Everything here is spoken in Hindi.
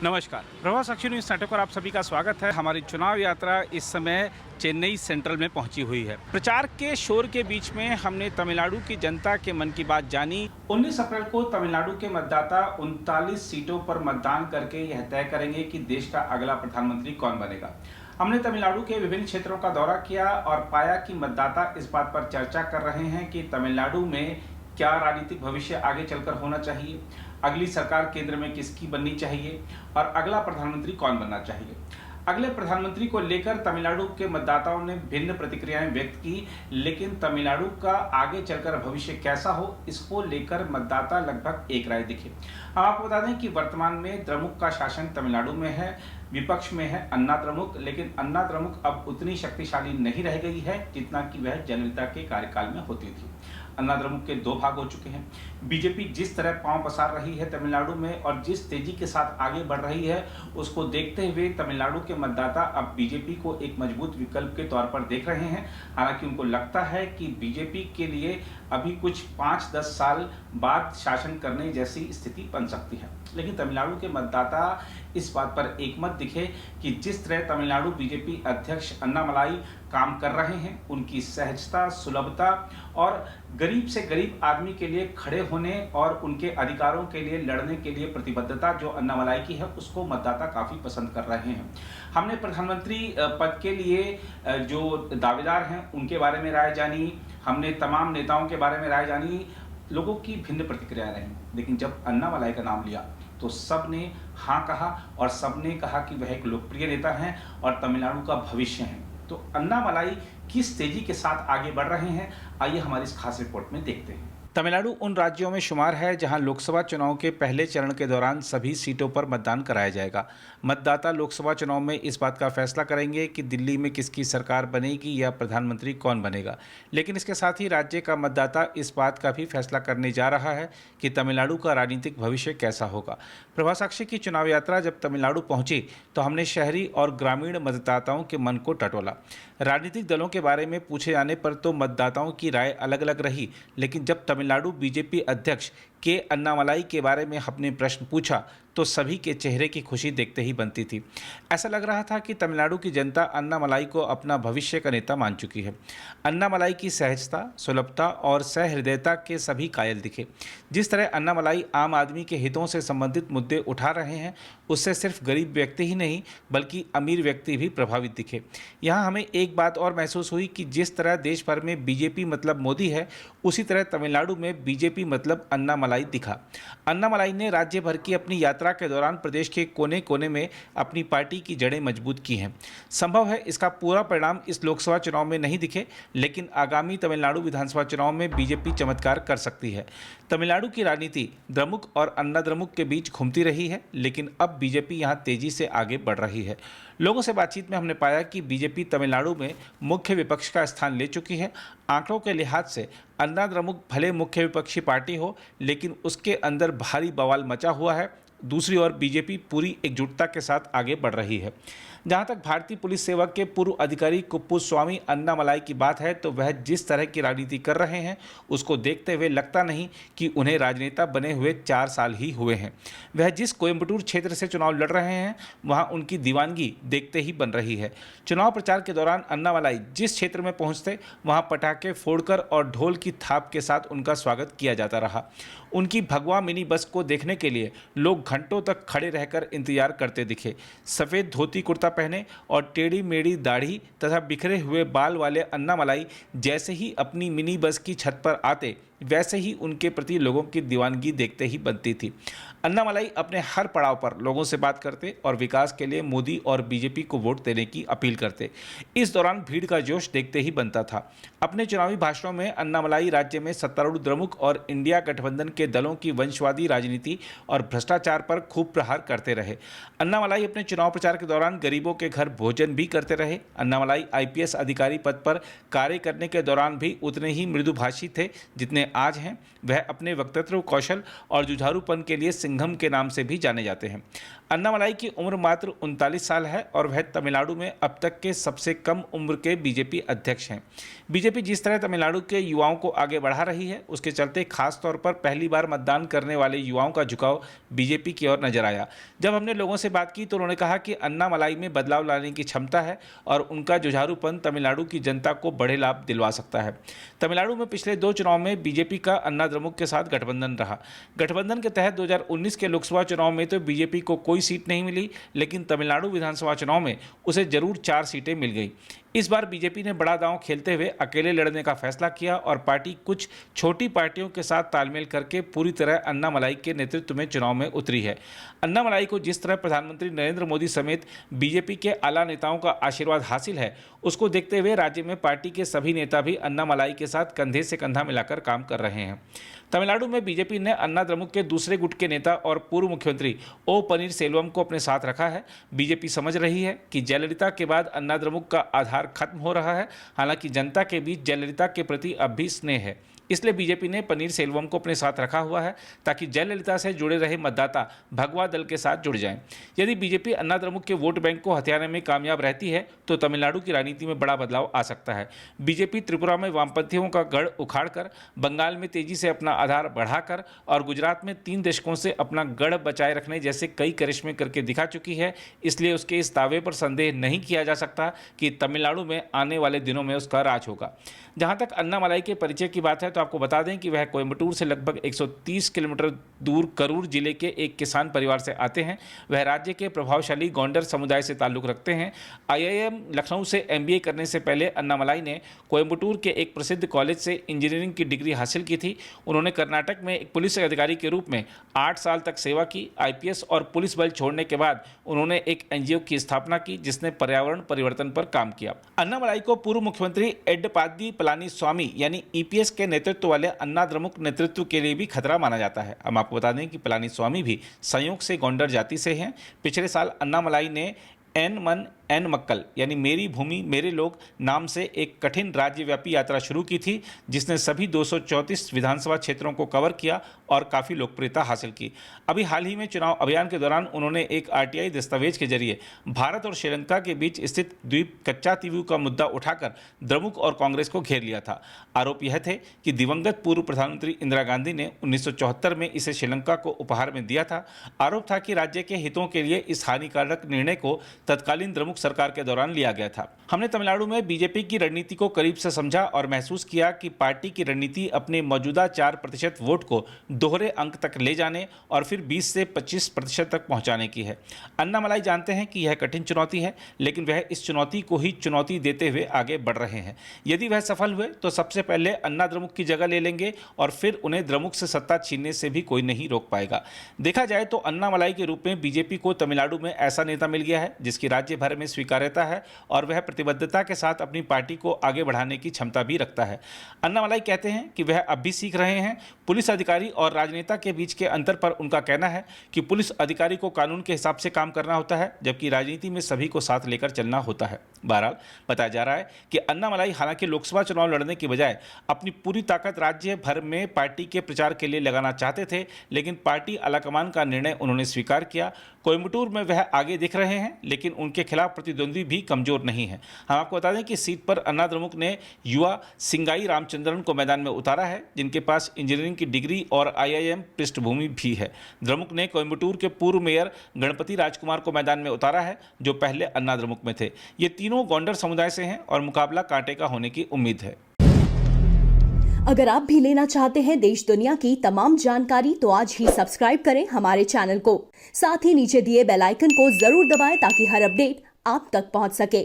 नमस्कार, प्रभात साक्षी न्यूज़ नेटवर्क पर आप सभी का स्वागत है। हमारी चुनाव यात्रा इस समय चेन्नई सेंट्रल में पहुंची हुई है। प्रचार के शोर के बीच में हमने तमिलनाडु की जनता के मन की बात जानी। 19 अप्रैल को तमिलनाडु के मतदाता 39 सीटों पर मतदान करके यह तय करेंगे कि देश का अगला प्रधानमंत्री कौन बनेगा। हमने तमिलनाडु के विभिन्न क्षेत्रों का दौरा किया और पाया कि मतदाता इस बात पर चर्चा कर रहे हैं कि तमिलनाडु में क्या राजनीतिक भविष्य आगे चलकर होना चाहिए, अगली सरकार केंद्र में किसकी बननी चाहिए और अगला प्रधानमंत्री कौन बनना चाहिए। अगले प्रधानमंत्री को लेकर तमिलनाडु के मतदाताओं ने भिन्न प्रतिक्रियाएं व्यक्त की, लेकिन तमिलनाडु का आगे चलकर भविष्य कैसा हो, इसको लेकर मतदाता लगभग एक राय दिखे। हम आपको बता दें कि वर्तमान में द्रमुक का शासन तमिलनाडु में है, विपक्ष में है अन्ना द्रमुक, लेकिन अन्ना द्रमुक अब उतनी शक्तिशाली नहीं रह गई है जितना कि वह जयललिता के कार्यकाल में होती थी। अन्ना द्रमुक के दो भाग हो चुके हैं। बीजेपी जिस तरह पांव पसार रही है तमिलनाडु में और जिस तेजी के साथ आगे बढ़ रही है, उसको देखते हुए तमिलनाडु के मतदाता अब बीजेपी को एक मजबूत विकल्प के तौर पर देख रहे हैं। हालांकि उनको लगता है कि बीजेपी के लिए अभी कुछ 5-10 साल बाद शासन करने जैसी स्थिति बन सकती है। लेकिन तमिलनाडु के मतदाता इस बात पर एकमत दिखे कि जिस तरह तमिलनाडु बीजेपी अध्यक्ष अन्नामलाई काम कर रहे हैं, उनकी सहजता, सुलभता और गरीब से गरीब आदमी के लिए खड़े होने और उनके अधिकारों के लिए लड़ने के लिए प्रतिबद्धता जो अन्नामलाई की है, उसको मतदाता काफ़ी पसंद कर रहे हैं। हमने प्रधानमंत्री पद के लिए जो दावेदार हैं उनके बारे में राय जानी, हमने तमाम नेताओं के बारे में राय जानी। लोगों की भिन्न प्रतिक्रिया रही, लेकिन जब अन्नामलाई का नाम लिया तो सब ने हाँ कहा और सब ने कहा कि वह एक लोकप्रिय नेता हैं और तमिलनाडु का भविष्य हैं। तो अन्नामलाई किस तेजी के साथ आगे बढ़ रहे हैं, आइए हमारी इस खास रिपोर्ट में देखते हैं। तमिलनाडु उन राज्यों में शुमार है जहां लोकसभा चुनाव के पहले चरण के दौरान सभी सीटों पर मतदान कराया जाएगा। मतदाता लोकसभा चुनाव में इस बात का फैसला करेंगे कि दिल्ली में किसकी सरकार बनेगी या प्रधानमंत्री कौन बनेगा। लेकिन इसके साथ ही राज्य का मतदाता इस बात का भी फैसला करने जा रहा है कि तमिलनाडु का राजनीतिक भविष्य कैसा होगा। प्रभात साक्षी की चुनाव यात्रा जब तमिलनाडु पहुंची तो हमने शहरी और ग्रामीण मतदाताओं के मन को टटोला। राजनीतिक दलों के बारे में पूछे जाने पर तो मतदाताओं की राय अलग अलग रही, लेकिन जब तमिलनाडु बीजेपी अध्यक्ष के अन्नामलाई के बारे में हमने प्रश्न पूछा तो सभी के चेहरे की खुशी देखते ही बनती थी। ऐसा लग रहा था कि तमिलनाडु की जनता अन्नामलाई को अपना भविष्य का नेता मान चुकी है। अन्नामलाई की सहजता, सुलभता और सहृदयता के सभी कायल दिखे। जिस तरह अन्नामलाई आम आदमी के हितों से संबंधित मुद्दे उठा रहे हैं, उससे सिर्फ गरीब व्यक्ति ही नहीं बल्कि अमीर व्यक्ति भी प्रभावित दिखे। यहाँ हमें एक बात और महसूस हुई कि जिस तरह देश भर में बीजेपी मतलब मोदी है, उसी तरह तमिलनाडु में बीजेपी मतलब अन्नामलाई दिखा। अन्नामलाई ने राज्य भर की अपनी यात्रा के दौरान प्रदेश के कोने कोने में अपनी पार्टी की जड़ें मजबूत की हैं। संभव है इसका पूरा परिणाम इस लोकसभा चुनाव में नहीं दिखे, लेकिन आगामी तमिलनाडु विधानसभा चुनाव में बीजेपी चमत्कार कर सकती है। तमिलनाडु की राजनीति द्रमुक और अन्ना द्रमुक के बीच घूमती रही है, लेकिन अब बीजेपी यहां तेजी से आगे बढ़ रही है। लोगों से बातचीत में हमने पाया कि बीजेपी तमिलनाडु में मुख्य विपक्ष का स्थान ले चुकी है। आंकड़ों के लिहाज से अन्ना द्रमुक भले मुख्य विपक्षी पार्टी हो, लेकिन उसके अंदर भारी बवाल मचा हुआ है। दूसरी ओर बीजेपी पूरी एकजुटता के साथ आगे बढ़ रही है। जहां तक भारतीय पुलिस सेवा के पूर्व अधिकारी कुप्पुस्वामी अन्नामलाई की बात है, तो वह जिस तरह की राजनीति कर रहे हैं उसको देखते हुए लगता नहीं कि उन्हें राजनेता बने हुए 4 साल ही हुए हैं। वह जिस कोयम्बटूर क्षेत्र से चुनाव लड़ रहे हैं, वहां उनकी दीवानगी देखते ही बन रही है। चुनाव प्रचार के दौरान अन्नामलाई जिस क्षेत्र में पहुंचते वहां पटाखे फोड़कर और ढोल की थाप के साथ उनका स्वागत किया जाता रहा। उनकी भगवा मिनी बस को देखने के लिए लोग घंटों तक खड़े रहकर इंतजार करते दिखे। सफ़ेद धोती कुर्ता पहने और टेढ़ी मेढ़ी दाढ़ी तथा बिखरे हुए बाल वाले अन्नामलाई जैसे ही अपनी मिनी बस की छत पर आते, वैसे ही उनके प्रति लोगों की दीवानगी देखते ही बनती थी। अन्नामलाई अपने हर पड़ाव पर लोगों से बात करते और विकास के लिए मोदी और बीजेपी को वोट देने की अपील करते। इस दौरान भीड़ का जोश देखते ही बनता था। अपने चुनावी भाषणों में अन्नामलाई राज्य में सत्तारूढ़ द्रमुक और इंडिया गठबंधन के दलों की वंशवादी राजनीति और भ्रष्टाचार पर खूब प्रहार करते रहे। अन्नामलाई अपने चुनाव प्रचार के दौरान गरीबों के घर भोजन भी करते रहे। अन्नामलाई IPS अधिकारी पद पर कार्य करने के दौरान भी उतने ही मृदुभाषी थे जितने आज हैं, वह अपने वक्तृत्व कौशल और जुझारूपन के लिए सिंघम के नाम से भी जाने जाते हैं। अन्नामलाई की उम्र मात्र 39 साल है और वह तमिलनाडु में अब तक के सबसे कम उम्र के बीजेपी अध्यक्ष हैं। बीजेपी जिस तरह तमिलनाडु के युवाओं को आगे बढ़ा रही है, उसके चलते खास तौर पर पहली बार मतदान करने वाले युवाओं का झुकाव बीजेपी की ओर नजर आया। जब हमने लोगों से बात की तो उन्होंने कहा कि अन्नामलाई में बदलाव लाने की क्षमता है और उनका जुझारूपन तमिलनाडु की जनता को बड़े लाभ दिलवा सकता है। तमिलनाडु में पिछले 2 चुनाव में बीजेपी का अन्ना द्रमुक के साथ गठबंधन रहा। गठबंधन के तहत 2019 के लोकसभा चुनाव में तो बीजेपी को कोई सीट नहीं मिली, लेकिन तमिलनाडु विधानसभा चुनाव में उसे जरूर 4 सीटें मिल गई। इस बार बीजेपी ने बड़ा दांव खेलते हुए अकेले लड़ने का फैसला किया और पार्टी कुछ छोटी पार्टियों के साथ तालमेल करके पूरी तरह अन्नामलाई के नेतृत्व में चुनाव में उतरी है। अन्नामलाई को जिस तरह प्रधानमंत्री नरेंद्र मोदी समेत बीजेपी के आला नेताओं का आशीर्वाद हासिल है, उसको देखते हुए राज्य में पार्टी के सभी नेता भी अन्नामलाई के साथ कंधे से कंधा मिलाकर काम कर रहे हैं। तमिलनाडु में बीजेपी ने अन्ना द्रमुक के दूसरे गुट के नेता और पूर्व मुख्यमंत्री ओ पनीर सेल्वम को अपने साथ रखा है। बीजेपी समझ रही है कि जयललिता के बाद अन्ना द्रमुक का आधार खत्म हो रहा है। हालांकि जनता के बीच जयललिता के प्रति अब भी स्नेह है, इसलिए बीजेपी ने पनीर सेल्वम को अपने साथ रखा हुआ है ताकि जयललिता से जुड़े रहे मतदाता भगवा दल के साथ जुड़ जाएं। यदि बीजेपी अन्ना द्रमुक के वोट बैंक को हथियाने में कामयाब रहती है तो तमिलनाडु की राजनीति में बड़ा बदलाव आ सकता है। बीजेपी त्रिपुरा में वामपंथियों का गढ़ उखाड़कर, बंगाल में तेजी से अपना आधार बढ़ाकर और गुजरात में 3 दशकों से अपना गढ़ बचाए रखने जैसे कई करिश्मे करके दिखा चुकी है। इसलिए उसके इस दावे पर संदेह नहीं किया जा सकता कि तमिलनाडु में आने वाले दिनों में उसका राज होगा। जहां तक अन्नामलाई के परिचय की बात है तो आपको बता दें कि वह कोयम्बटूर से लगभग 130 किलोमीटर दूर करूर जिले के एक किसान परिवार से आते हैं। वह राज्य के प्रभावशाली गोंडर समुदाय से ताल्लुक रखते हैं। IIM लखनऊ से MBA करने से पहले अन्नामलाई ने कोयम्बटूर के एक प्रसिद्ध कॉलेज से इंजीनियरिंग की डिग्री हासिल की थी। उन्होंने कर्नाटक में एक पुलिस अधिकारी के रूप में 8 साल तक सेवा की। IPS और पुलिस बल छोड़ने के बाद उन्होंने एक NGO की स्थापना की जिसने पर्यावरण परिवर्तन पर काम किया। अन्नामलाई को पूर्व मुख्यमंत्री एडपादी पलानीस्वामी यानी EPS के नेतृत्व वाले अन्ना द्रमुक नेतृत्व के लिए भी खतरा माना जाता है। हम आपको बता दें कि पलानीस्वामी भी संयोग से गोंडर जाति से हैं। पिछले साल अन्नामलाई ने एन मन एन मक्कल यानी मेरी भूमि मेरे लोग नाम से एक कठिन राज्यव्यापी यात्रा शुरू की थी, जिसने सभी 234 विधानसभा क्षेत्रों को कवर किया और काफ़ी लोकप्रियता हासिल की। अभी हाल ही में चुनाव अभियान के दौरान उन्होंने एक RTI दस्तावेज के जरिए भारत और श्रीलंका के बीच स्थित द्वीप कच्चातीवू का मुद्दा उठाकर द्रमुक और कांग्रेस को घेर लिया था। आरोप यह थे कि दिवंगत पूर्व प्रधानमंत्री इंदिरा गांधी ने 1974 में इसे श्रीलंका को उपहार में दिया था। आरोप था कि राज्य के हितों के लिए इस हानिकारक निर्णय को तत्कालीन द्रमुक सरकार के दौरान लिया गया था। हमने तमिलनाडु में बीजेपी की रणनीति को करीब से समझा और महसूस किया कि पार्टी की रणनीति अपने मौजूदा 4% वोट को दोहरे अंक तक ले जाने और फिर 20 से 25% तक पहुंचाने की है। अन्नामलाई जानते हैं कि यह कठिन चुनौती है, लेकिन वह इस चुनौती को ही चुनौती देते हुए आगे बढ़ रहे हैं। यदि वह सफल हुए तो सबसे पहले अन्ना द्रमुक की जगह ले लेंगे और फिर उन्हें द्रमुक से सत्ता छीनने से भी कोई नहीं रोक पाएगा। देखा जाए तो अन्नामलाई के रूप में बीजेपी को तमिलनाडु में ऐसा नेता मिल गया है जिसकी राज्य भर में स्वीकार्यता है और वह प्रतिबद्धता के साथ अपनी पार्टी को आगे बढ़ाने की क्षमता भी रखता है। अन्नामलाई कहते हैं कि वह अब भी सीख रहे हैं। पुलिस अधिकारी और राजनेता के बीच के अंतर पर उनका कहना है कि पुलिस अधिकारी को कानून के हिसाब से काम करना होता है, जबकि राजनीति में सभी को साथ लेकर चलना होता है। बहरहाल बताया जा रहा है कि अन्नामलाई हालांकि लोकसभा चुनाव लड़ने की बजाय अपनी पूरी ताकत राज्य भर में पार्टी के प्रचार के लिए लगाना चाहते थे, लेकिन पार्टी आलाकमान का निर्णय उन्होंने स्वीकार किया। कोयम्बटूर में वह आगे दिख रहे हैं, लेकिन उनके खिलाफ प्रतिद्वंद्वी भी कमजोर नहीं है। हम आपको बता दें कि सीट पर अन्ना द्रमुक ने युवा सिंगाई रामचंद्रन को मैदान में उतारा है, जिनके पास इंजीनियरिंग की डिग्री और IIM पृष्ठभूमि भी है। द्रमुक ने कोयम्बटूर के पूर्व मेयर गणपति राजकुमार को मैदान में उतारा है, जो पहले अन्ना द्रमुक में थे। ये तीनों गोंडर समुदाय से हैं और मुकाबला कांटे का होने की उम्मीद है। अगर आप भी लेना चाहते हैं देश दुनिया की तमाम जानकारी तो आज ही सब्सक्राइब करें हमारे चैनल को। साथ ही नीचे दिए बेल आइकन को जरूर दबाएं ताकि हर अपडेट आप तक पहुंच सके।